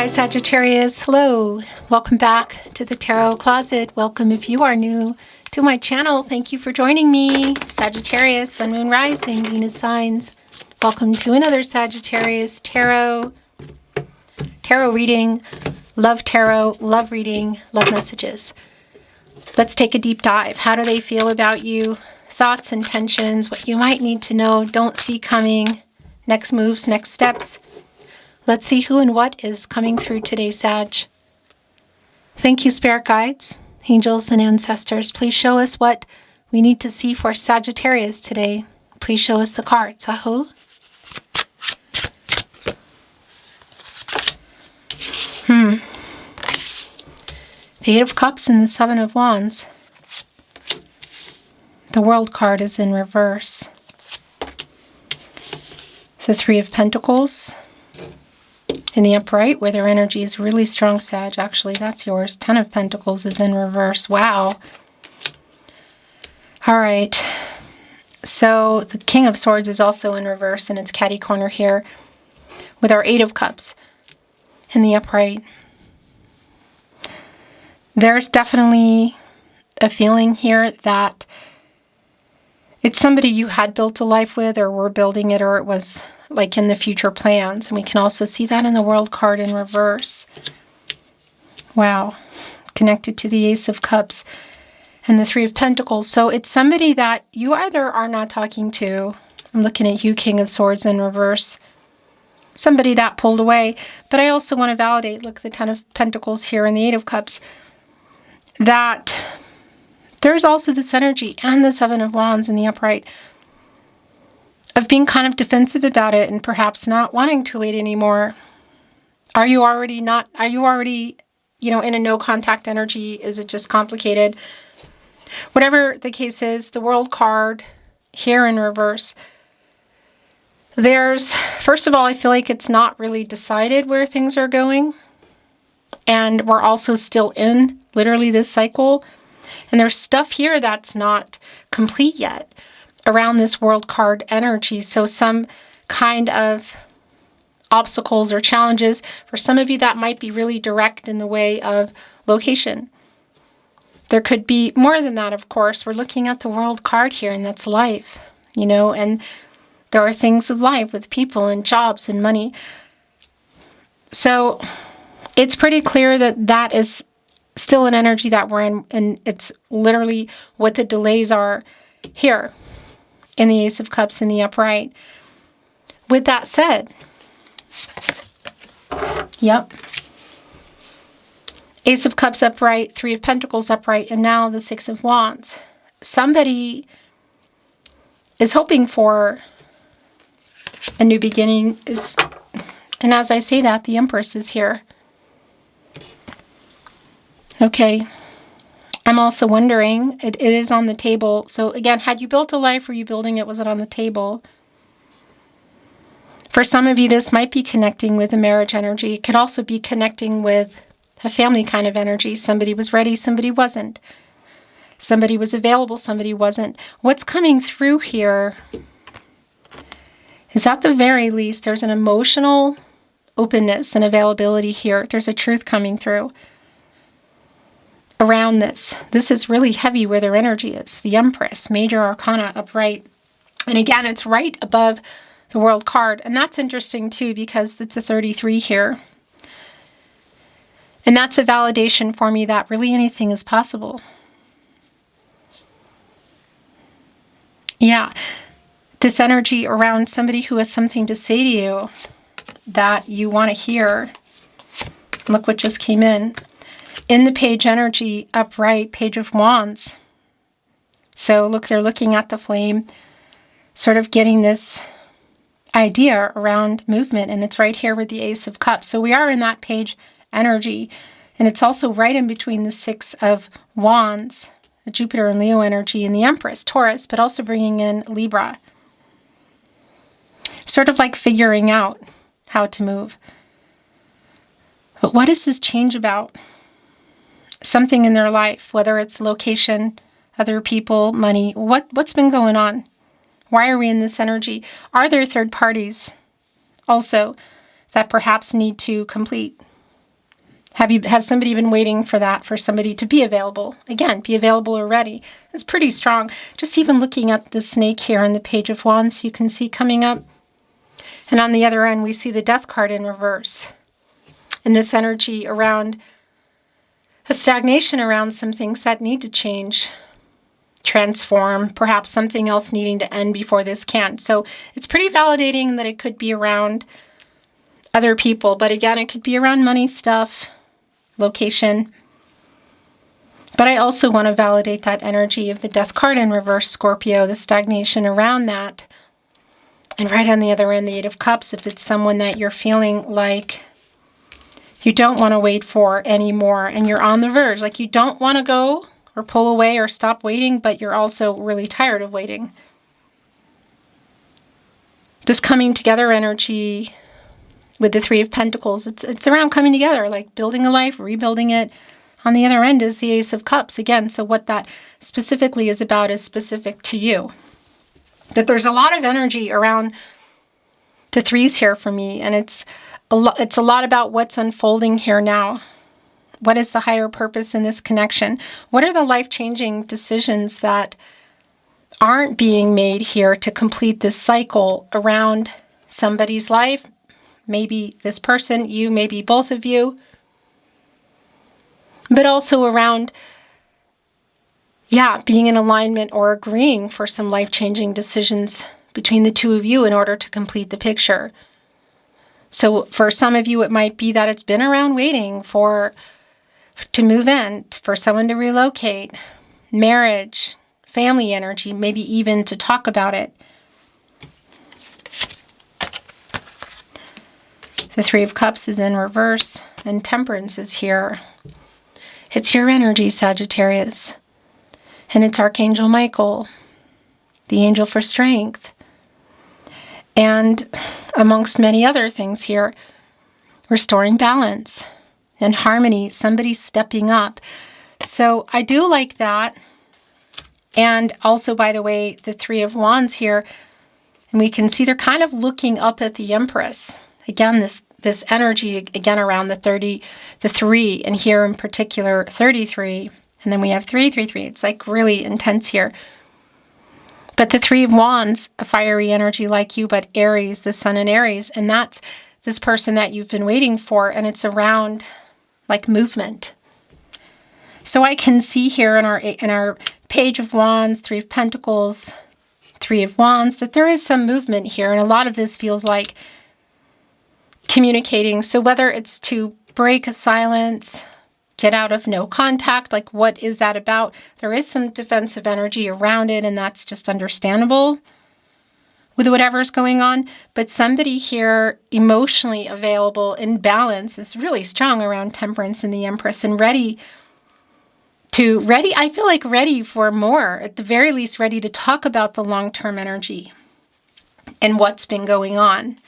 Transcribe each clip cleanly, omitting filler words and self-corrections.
Sagittarius. Hello. Welcome back to the Tarot Closet. Welcome if you are new to my channel. Thank you for joining me. Sagittarius, Sun, Moon, Rising, Venus signs. Welcome to another Sagittarius Tarot reading. Love tarot, love reading, love messages. Let's take a deep dive. How do they feel about you? Thoughts, intentions, what you might need to know, don't see coming, next moves, next steps. Let's see who and what is coming through today, Sag. Thank you, spirit guides, angels, and ancestors. Please show us what we need to see for Sagittarius today. Please show us the cards. Aho. The Eight of Cups and the Seven of Wands. The World card is in reverse. The Three of Pentacles in the upright, where their energy is really strong, Sag. Actually, that's yours. Ten of Pentacles is in reverse. Wow. All right. So the King of Swords is also in reverse, and it's catty corner here with our Eight of Cups in the upright. There's definitely a feeling here that it's somebody you had built a life with, or were building it, or it was like in the future plans. And we can also see that in the World card in reverse. Wow. Connected to the Ace of Cups and the Three of Pentacles. So it's somebody that you either are not talking to. I'm looking at you, King of Swords in reverse. Somebody that pulled away. But I also want to validate, look, the Ten of Pentacles here and the Eight of Cups, that there's also this energy and the Seven of Wands in the upright of being kind of defensive about it and perhaps not wanting to wait anymore. Are you already, you know, in a no contact energy? Is it just complicated? Whatever the case is, the World card here in reverse, there's, first of all, I feel like it's not really decided where things are going. And we're also still in literally this cycle. And there's stuff here that's not complete yet around this World card energy. So some kind of obstacles or challenges. For some of you, that might be really direct in the way of location. There could be more than that, of course. We're looking at the World card here, and that's life, you know, and there are things with life, with people and jobs and money. So it's pretty clear that that is still an energy that we're in, and it's literally what the delays are here in the Ace of Cups in the upright. With that said, yep, Ace of Cups upright, Three of Pentacles upright, and now the Six of Wands. Somebody is hoping for a new beginning, and as I say that, the Empress is here. Okay, I'm also wondering, it is on the table. So again, had you built a life, were you building it? Was it on the table? For some of you, this might be connecting with a marriage energy. It could also be connecting with a family kind of energy. Somebody was ready, somebody wasn't. Somebody was available, somebody wasn't. What's coming through here is, at the very least, there's an emotional openness and availability here. There's a truth coming through around this. This is really heavy where their energy is. The Empress, Major Arcana upright. And again, it's right above the World card. And that's interesting too, because it's a 33 here. And that's a validation for me that really anything is possible. Yeah. This energy around somebody who has something to say to you that you want to hear. Look what just came in. In the Page energy, upright, Page of Wands. So look, they're looking at the flame, sort of getting this idea around movement, and it's right here with the Ace of Cups. So we are in that Page energy, and it's also right in between the Six of Wands, the Jupiter and Leo energy, and the Empress, Taurus, but also bringing in Libra. Sort of like figuring out how to move. But what is this change about? Something in their life, whether it's location, other people, money. What's been going on? Why are we in this energy? Are there third parties also that perhaps need to complete Has somebody been waiting for that, for somebody to be available? Again, be available or ready. It's pretty strong. Just even looking at the snake here on the Page of Wands, you can see coming up. And on the other end, we see the Death card in reverse. And this energy around a stagnation around some things that need to change, transform, perhaps something else needing to end before this can. So it's pretty validating that it could be around other people. But again, it could be around money stuff, location. But I also want to validate that energy of the Death card in reverse, Scorpio, the stagnation around that. And right on the other end, the Eight of Cups, if it's someone that you're feeling like you don't want to wait for anymore and you're on the verge, like you don't want to go or pull away or stop waiting, but you're also really tired of waiting. This coming together energy with the Three of Pentacles, it's around coming together, like building a life, rebuilding it. On the other end is the Ace of Cups again. So what that specifically is about is specific to you. But there's a lot of energy around the threes here for me, and it's a lot about what's unfolding here now. What is the higher purpose in this connection? What are the life-changing decisions that aren't being made here to complete this cycle around somebody's life? Maybe this person, you, maybe both of you. But also around, being in alignment or agreeing for some life-changing decisions between the two of you in order to complete the picture. So for some of you, it might be that it's been around waiting to move in, for someone to relocate, marriage, family energy, maybe even to talk about it. The Three of Cups is in reverse and Temperance is here. It's your energy, Sagittarius. And it's Archangel Michael, the angel for strength. And amongst many other things here, restoring balance and harmony, somebody stepping up. So I do like that. And also, by the way, the Three of Wands here, and we can see they're kind of looking up at the Empress. Again, this energy, again, around the 3, and here in particular, 33. And then we have 333. It's like really intense here. But the Three of Wands, a fiery energy like you, but Aries, the Sun in Aries, and that's this person that you've been waiting for, and it's around like movement. So I can see here in our Page of Wands, Three of Pentacles, Three of Wands, that there is some movement here, and a lot of this feels like communicating. So whether it's to break a silence, get out of no contact, like what is that about? There is some defensive energy around it, and that's just understandable with whatever's going on. But somebody here emotionally available in balance is really strong around Temperance and the Empress, and ready, I feel like ready for more, at the very least ready to talk about the long-term energy and what's been going on.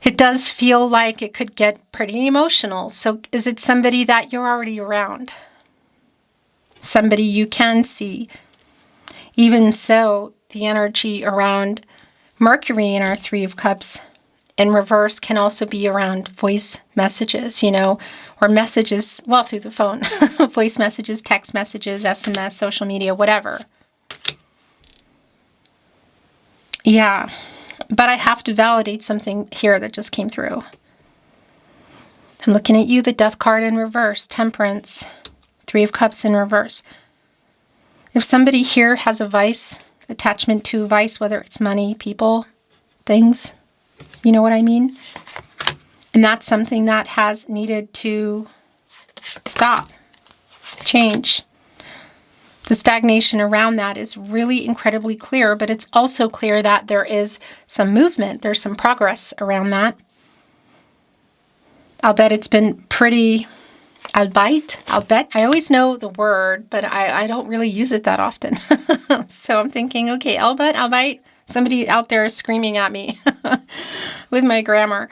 It does feel like it could get pretty emotional. So is it somebody that you're already around? Somebody you can see? Even so, the energy around Mercury in our Three of Cups in reverse can also be around voice messages, or messages, through the phone. Voice messages, text messages, SMS, social media, whatever. Yeah. But I have to validate something here that just came through. I'm looking at you, the Death card in reverse, Temperance, Three of Cups in reverse. If somebody here has a vice, attachment to a vice, whether it's money, people, things, you know what I mean? And that's something that has needed to stop, change. The stagnation around that is really incredibly clear, but it's also clear that there is some movement. There's some progress around that. I'll bet it's been pretty, I'll bet. I always know the word, but I don't really use it that often. So I'm thinking, okay, I'll bet. Somebody out there is screaming at me with my grammar.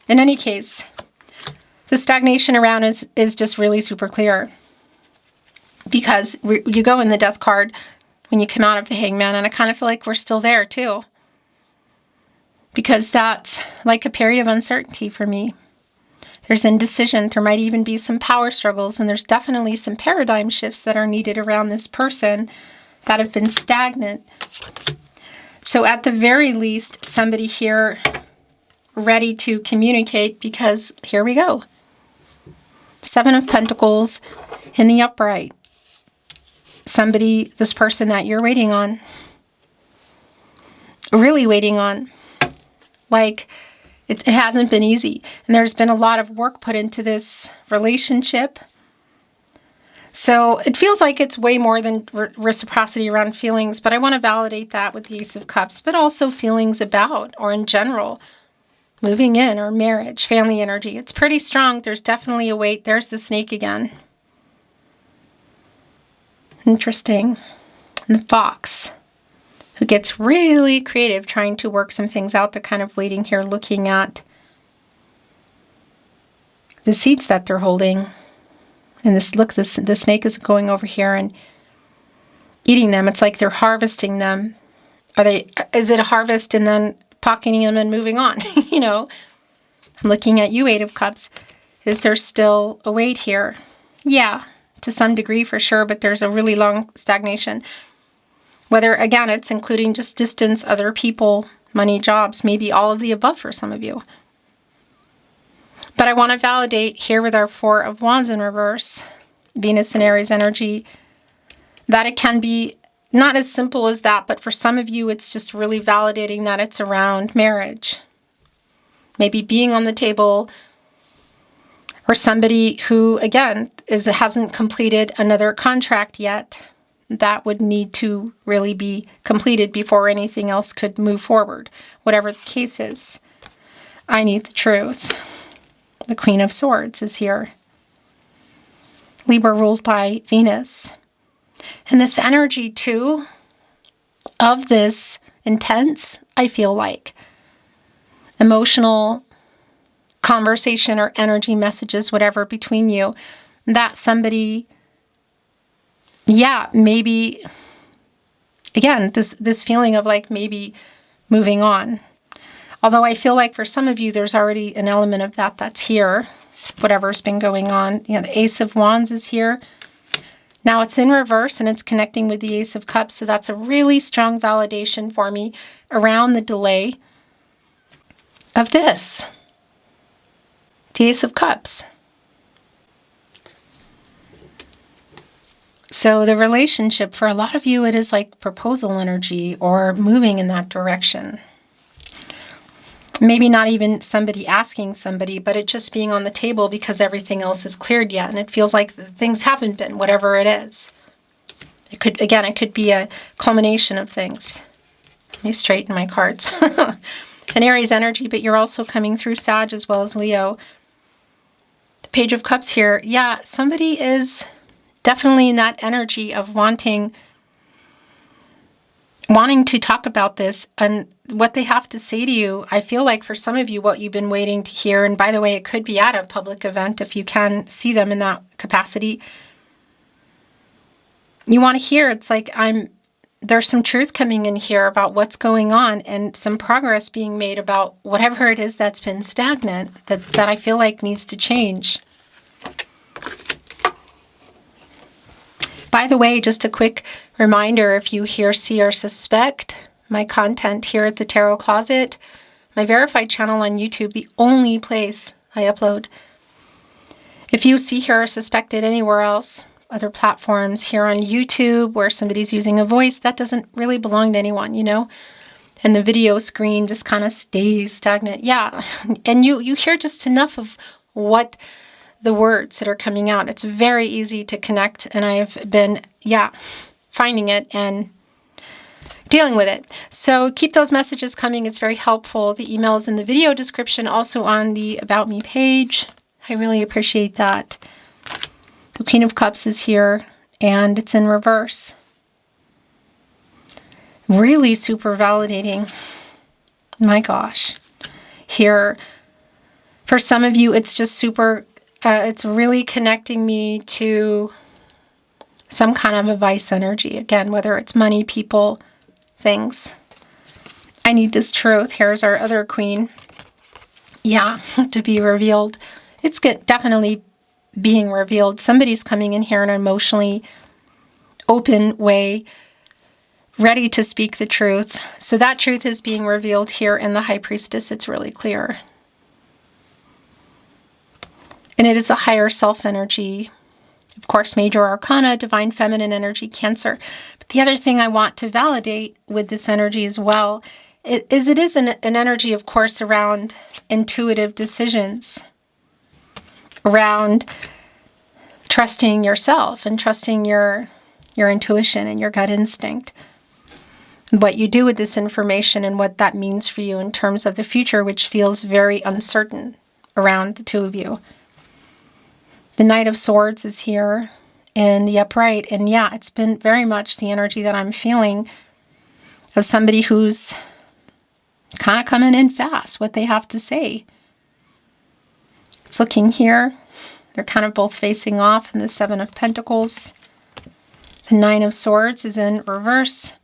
In any case, the stagnation around is just really super clear. Because you go in the Death card when you come out of the Hangman, and I kind of feel like we're still there too. Because that's like a period of uncertainty for me. There's indecision. There might even be some power struggles, and there's definitely some paradigm shifts that are needed around this person that have been stagnant. So at the very least, somebody here ready to communicate, because here we go. Seven of Pentacles in the upright. Somebody, this person that you're waiting on. Really waiting on. Like, it hasn't been easy. And there's been a lot of work put into this relationship. So it feels like it's way more than reciprocity around feelings, but I want to validate that with the Ace of Cups, but also feelings about, or in general, moving in or marriage, family energy. It's pretty strong. There's definitely a weight. There's the snake again. Interesting. And the fox, who gets really creative trying to work some things out. They're kind of waiting here, looking at the seeds that they're holding. And this, look, the snake is going over here and eating them. It's like they're harvesting them. Is it a harvest and then pocketing them and moving on? You know, I'm looking at you, Eight of Cups. Is there still a weight here? Yeah, to some degree for sure, but there's a really long stagnation. Whether, again, it's including just distance, other people, money, jobs, maybe all of the above for some of you. But I want to validate here with our Four of Wands in reverse, Venus and Aries energy, that it can be not as simple as that, but for some of you, it's just really validating that it's around marriage. Maybe being on the table, or somebody who, again, hasn't completed another contract yet, that would need to really be completed before anything else could move forward. Whatever the case is, I need the truth. The Queen of Swords is here. Libra ruled by Venus. And this energy, too, of this intense, I feel like, emotional conversation or energy messages, whatever, between you, that somebody, yeah, maybe, again, this feeling of like maybe moving on. Although I feel like for some of you, there's already an element of that that's here, whatever's been going on. You know, the Ace of Wands is here. Now it's in reverse and it's connecting with the Ace of Cups. So that's a really strong validation for me around the delay of this. The Ace of Cups. So the relationship, for a lot of you, it is like proposal energy or moving in that direction. Maybe not even somebody asking somebody, but it just being on the table because everything else is cleared yet. And it feels like things haven't been, whatever it is. It could, again, it could be a culmination of things. Let me straighten my cards. An Aries energy, but you're also coming through Sag as well as Leo. The Page of Cups here. Yeah, somebody is definitely in that energy of wanting to talk about this and what they have to say to you. I feel like for some of you, what you've been waiting to hear, and by the way, it could be at a public event if you can see them in that capacity. You want to hear, it's like there's some truth coming in here about what's going on and some progress being made about whatever it is that's been stagnant that I feel like needs to change. By the way, just a quick reminder, if you hear, see, or suspect my content here at the Tarot Closet, my verified channel on YouTube, the only place I upload. If you see, hear, or suspect it anywhere else, other platforms, here on YouTube where somebody's using a voice, that doesn't really belong to anyone, you know? And the video screen just kind of stays stagnant. Yeah, and you hear just enough of what the words that are coming out. It's very easy to connect, and I've been, finding it and dealing with it. So keep those messages coming. It's very helpful. The email is in the video description, also on the About Me page. I really appreciate that. The Queen of Cups is here, and it's in reverse. Really super validating. My gosh. Here, for some of you, it's just super, it's really connecting me to some kind of advice energy. Again, whether it's money, people, things. I need this truth. Here's our other queen. Yeah, to be revealed. It's definitely being revealed. Somebody's coming in here in an emotionally open way, ready to speak the truth. So that truth is being revealed here in the High Priestess. It's really clear. And it is a higher self energy. Of course, Major Arcana, Divine Feminine energy, Cancer. But the other thing I want to validate with this energy as well is it is an energy, of course, around intuitive decisions, around trusting yourself and trusting your intuition and your gut instinct. What you do with this information and what that means for you in terms of the future, which feels very uncertain around the two of you. The Knight of Swords is here in the upright. And yeah, it's been very much the energy that I'm feeling of somebody who's kind of coming in fast, what they have to say. It's looking here. They're kind of both facing off in the Seven of Pentacles. The Nine of Swords is in reverse.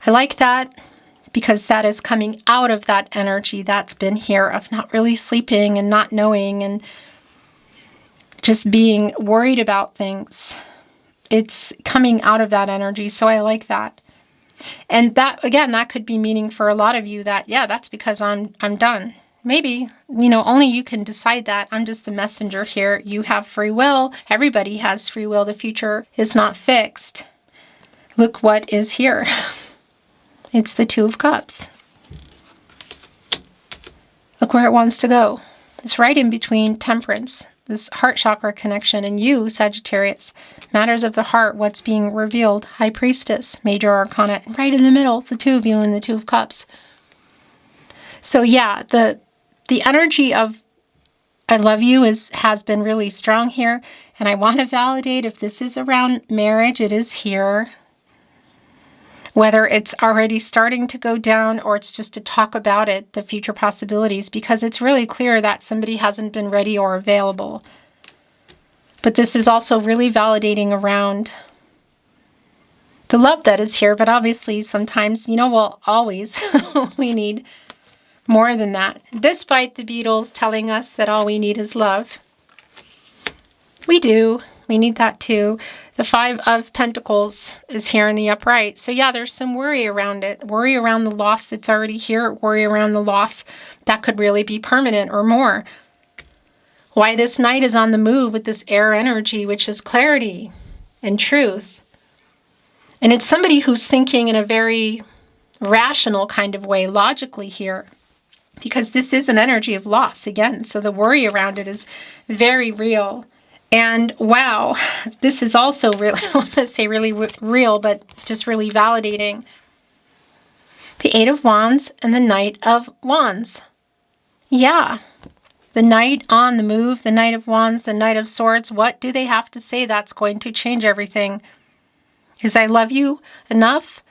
I like that because that is coming out of that energy that's been here of not really sleeping and not knowing and just being worried about things. It's coming out of that energy, so I like that. And that, again, that could be meaning for a lot of you that, yeah, that's because I'm done. Maybe, only you can decide that. I'm just the messenger here. You have free will. Everybody has free will. The future is not fixed. Look what is here. It's the Two of Cups. Look where it wants to go. It's right in between Temperance, this heart chakra connection, and you, Sagittarius. Matters of the heart, what's being revealed. High Priestess, Major Arcana, and right in the middle, the two of you and the Two of Cups. So yeah, the energy of I love you has been really strong here, and I want to validate if this is around marriage, it is here. Whether it's already starting to go down or it's just to talk about it, the future possibilities, because it's really clear that somebody hasn't been ready or available. But this is also really validating around the love that is here, but obviously sometimes, always, we need more than that. Despite the Beatles telling us that all we need is love. We do. We need that too. The Five of Pentacles is here in the upright. So yeah, there's some worry around it. Worry around the loss that's already here. Worry around the loss that could really be permanent or more. Why this Knight is on the move with this air energy, which is clarity and truth. And it's somebody who's thinking in a very rational kind of way, logically here. Because this is an energy of loss again. So the worry around it is very real. And wow, this is also really, I want to say really real, but just really validating. The Eight of Wands and the Knight of Wands. Yeah, the Knight on the move, the Knight of Wands, the Knight of Swords. What do they have to say that's going to change everything? Is I love you enough?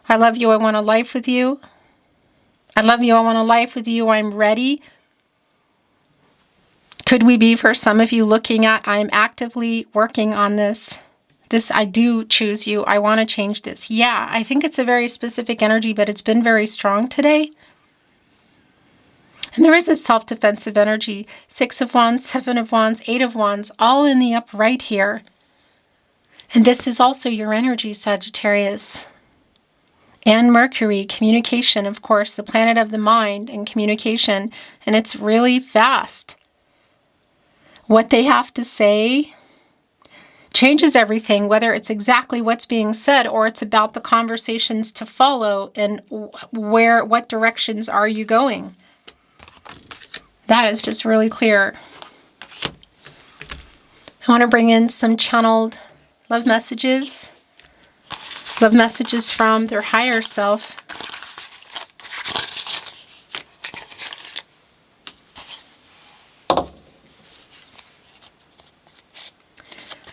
I love you, I want a life with you. I love you, I want a life with you, I'm ready. Could we be, for some of you, looking at, I'm actively working on this. I do choose you. I want to change this. Yeah, I think it's a very specific energy, but it's been very strong today. And there is a self-defensive energy. Six of Wands, Seven of Wands, Eight of Wands, all in the upright here. And this is also your energy, Sagittarius. And Mercury, communication, of course, the planet of the mind and communication. And it's really fast. What they have to say changes everything, whether it's exactly what's being said or it's about the conversations to follow and what directions are you going. That is just really clear. I want to bring in some channeled love messages from their higher self.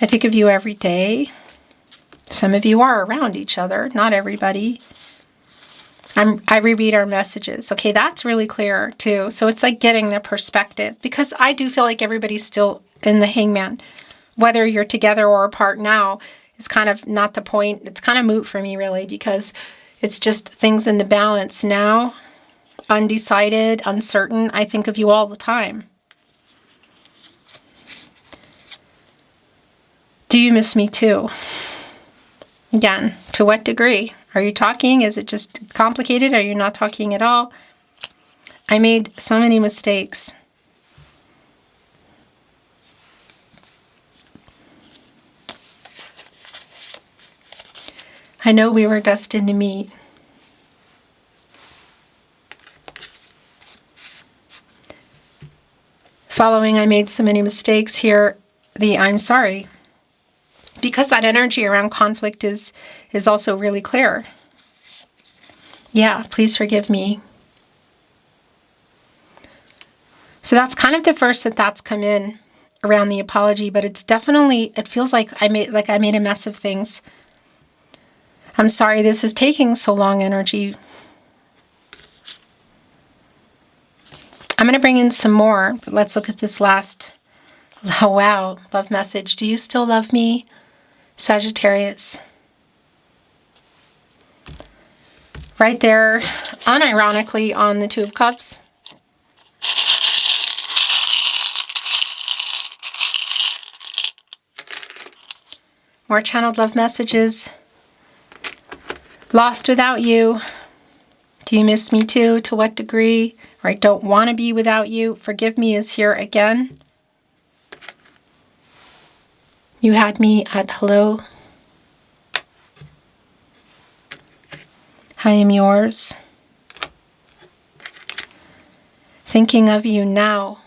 I think of you every day. Some of you are around each other, not everybody. I reread our messages. Okay, that's really clear too. So it's like getting the perspective, because I do feel like everybody's still in the hangman. Whether you're together or apart now is kind of not the point. It's kind of moot for me really, because it's just things in the balance now. Undecided, uncertain. I think of you all the time. Do you miss me too? Again, to what degree? Are you talking? Is it just complicated? Are you not talking at all? I made so many mistakes. I know we were destined to meet. Following, I made so many mistakes here, the I'm sorry. Because that energy around conflict is also really clear. Yeah, please forgive me. So that's kind of the first that's come in around the apology, but it's definitely, it feels like I made a mess of things. I'm sorry this is taking so long energy. I'm going to bring in some more, but let's look at this last. Oh, wow, love message. Do you still love me, Sagittarius? Right there, unironically, on the Two of Cups. More channeled love messages. Lost without you. Do you miss me too? To what degree? Or I don't want to be without you. Forgive me is here again. You had me at hello. I am yours. Thinking of you now.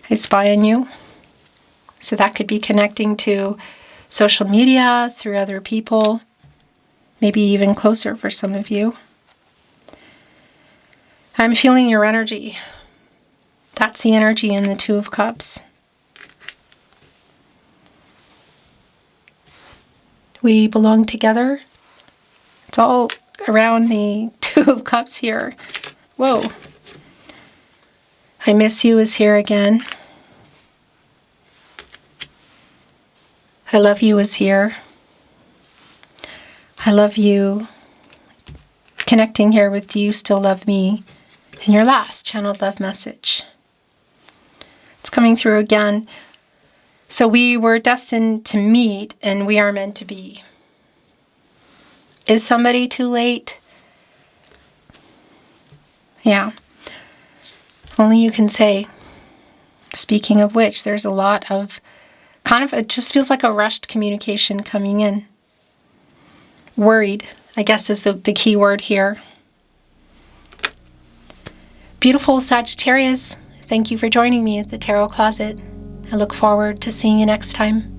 I spy on you. So that could be connecting to social media, through other people, maybe even closer for some of you. I'm feeling your energy. That's the energy in the Two of Cups. We belong together. It's all around the Two of Cups here. Whoa. I miss you is here again. I love you is here. I love you. Connecting here with do you still love me? And your last channeled love message. It's coming through again. So we were destined to meet and we are meant to be. Is somebody too late? Yeah. Only you can say. Speaking of which, there's a lot of it just feels like a rushed communication coming in. Worried, I guess, is the key word here. Beautiful Sagittarius, thank you for joining me at the Tarot Closet. I look forward to seeing you next time.